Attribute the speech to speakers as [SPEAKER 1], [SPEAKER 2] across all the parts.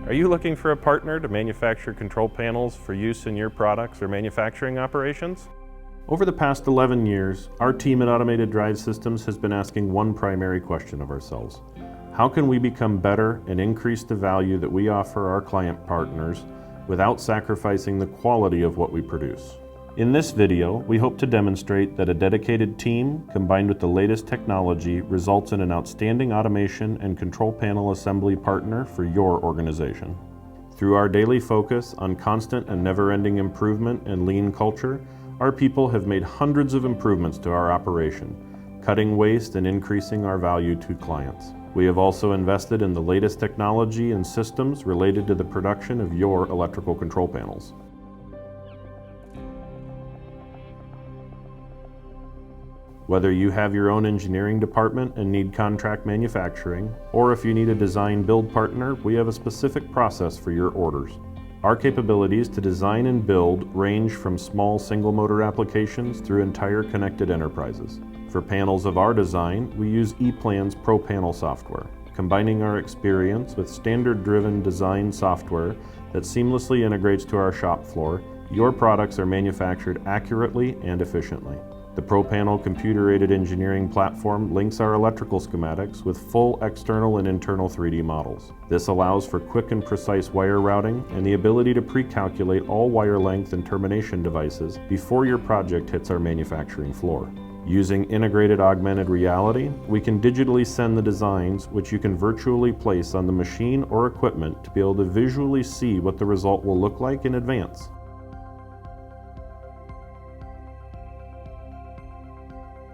[SPEAKER 1] Are you looking for a partner to manufacture control panels for use in your products or manufacturing operations? Over the past 11 years, our team at Automated Drive Systems has been asking one primary question of ourselves. How can we become better and increase the value that we offer our client partners without sacrificing the quality of what we produce? In this video, we hope to demonstrate that a dedicated team combined with the latest technology results in an outstanding automation and control panel assembly partner for your organization. Through our daily focus on constant and never-ending improvement and lean culture, our people have made hundreds of improvements to our operation, cutting waste and increasing our value to clients. We have also invested in the latest technology and systems related to the production of your electrical control panels. Whether you have your own engineering department and need contract manufacturing, or if you need a design-build partner, we have a specific process for your orders. Our capabilities to design and build range from small single-motor applications through entire connected enterprises. For panels of our design, we use ePlan's Pro Panel software, combining our experience with standard-driven design software that seamlessly integrates to our shop floor. Your products are manufactured accurately and efficiently. The ProPanel computer-aided engineering platform links our electrical schematics with full external and internal 3D models. This allows for quick and precise wire routing and the ability to pre-calculate all wire length and termination devices before your project hits our manufacturing floor. Using integrated augmented reality, we can digitally send the designs, which you can virtually place on the machine or equipment to be able to visually see what the result will look like in advance.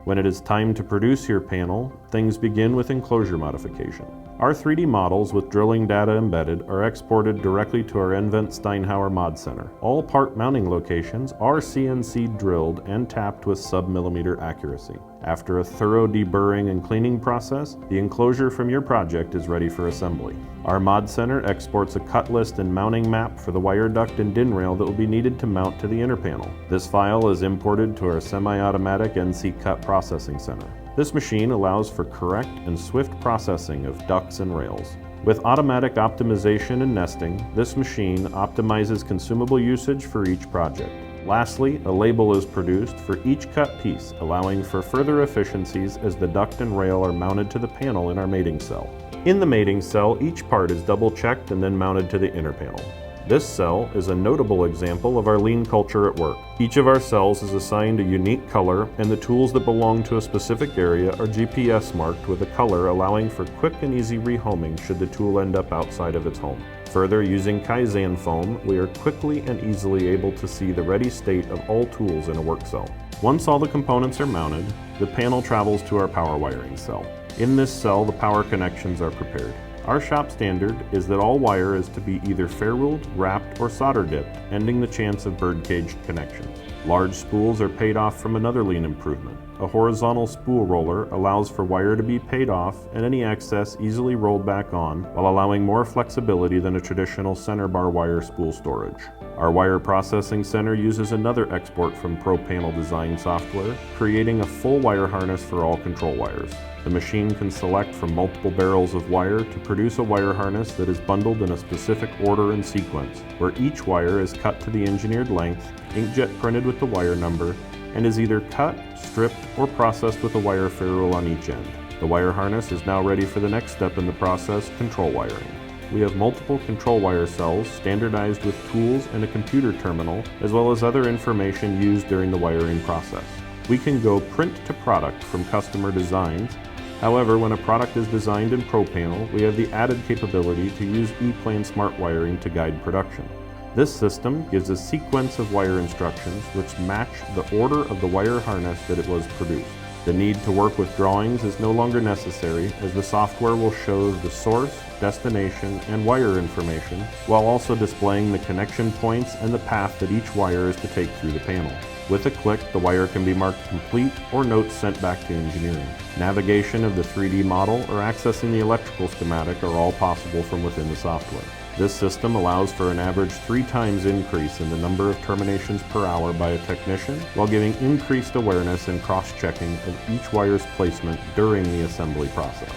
[SPEAKER 1] When it is time to produce your panel, things begin with enclosure modification. Our 3D models with drilling data embedded are exported directly to our nVent Steinhauer Mod Center. All part mounting locations are CNC drilled and tapped with sub-millimeter accuracy. After a thorough deburring and cleaning process, the enclosure from your project is ready for assembly. Our Mod Center exports a cut list and mounting map for the wire duct and DIN rail that will be needed to mount to the inner panel. This file is imported to our semi-automatic NC Cut Processing Center. This machine allows for correct and swift processing of ducts and rails. With automatic optimization and nesting, this machine optimizes consumable usage for each project. Lastly, a label is produced for each cut piece, allowing for further efficiencies as the duct and rail are mounted to the panel in our mating cell. In the mating cell, each part is double-checked and then mounted to the inner panel. This cell is a notable example of our lean culture at work. Each of our cells is assigned a unique color, and the tools that belong to a specific area are GPS marked with a color, allowing for quick and easy rehoming should the tool end up outside of its home. Further, using Kaizen foam, we are quickly and easily able to see the ready state of all tools in a work cell. Once all the components are mounted, the panel travels to our power wiring cell. In this cell, the power connections are prepared. Our shop standard is that all wire is to be either fair-ruled, wrapped, or solder dipped, ending the chance of bird-caged connections. Large spools are paid off from another lean improvement. A horizontal spool roller allows for wire to be paid off and any excess easily rolled back on, while allowing more flexibility than a traditional center bar wire spool storage. Our wire processing center uses another export from ProPanel design software, creating a full wire harness for all control wires. The machine can select from multiple barrels of wire to produce a wire harness that is bundled in a specific order and sequence, where each wire is cut to the engineered length, inkjet printed with the wire number, and is either cut, stripped, or processed with a wire ferrule on each end. The wire harness is now ready for the next step in the process, control wiring. We have multiple control wire cells standardized with tools and a computer terminal, as well as other information used during the wiring process. We can go print to product from customer designs. However, when a product is designed in ProPanel, we have the added capability to use ePlan smart wiring to guide production. This system gives a sequence of wire instructions which match the order of the wire harness that it was produced. The need to work with drawings is no longer necessary, as the software will show the source, destination, and wire information, while also displaying the connection points and the path that each wire is to take through the panel. With a click, the wire can be marked complete or notes sent back to engineering. Navigation of the 3D model or accessing the electrical schematic are all possible from within the software. This system allows for an average 3 times increase in the number of terminations per hour by a technician, while giving increased awareness and cross-checking of each wire's placement during the assembly process.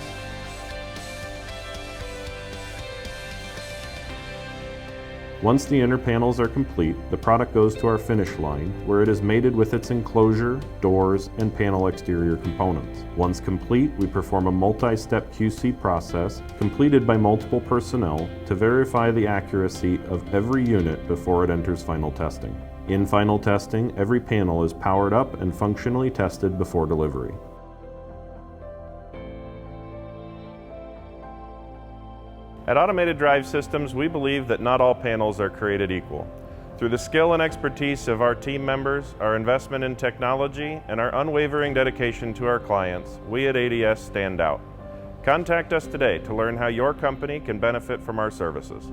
[SPEAKER 1] Once the inner panels are complete, the product goes to our finish line, where it is mated with its enclosure, doors, and panel exterior components. Once complete, we perform a multi-step QC process, completed by multiple personnel, to verify the accuracy of every unit before it enters final testing. In final testing, every panel is powered up and functionally tested before delivery. At Automated Drive Systems, we believe that not all panels are created equal. Through the skill and expertise of our team members, our investment in technology, and our unwavering dedication to our clients, we at ADS stand out. Contact us today to learn how your company can benefit from our services.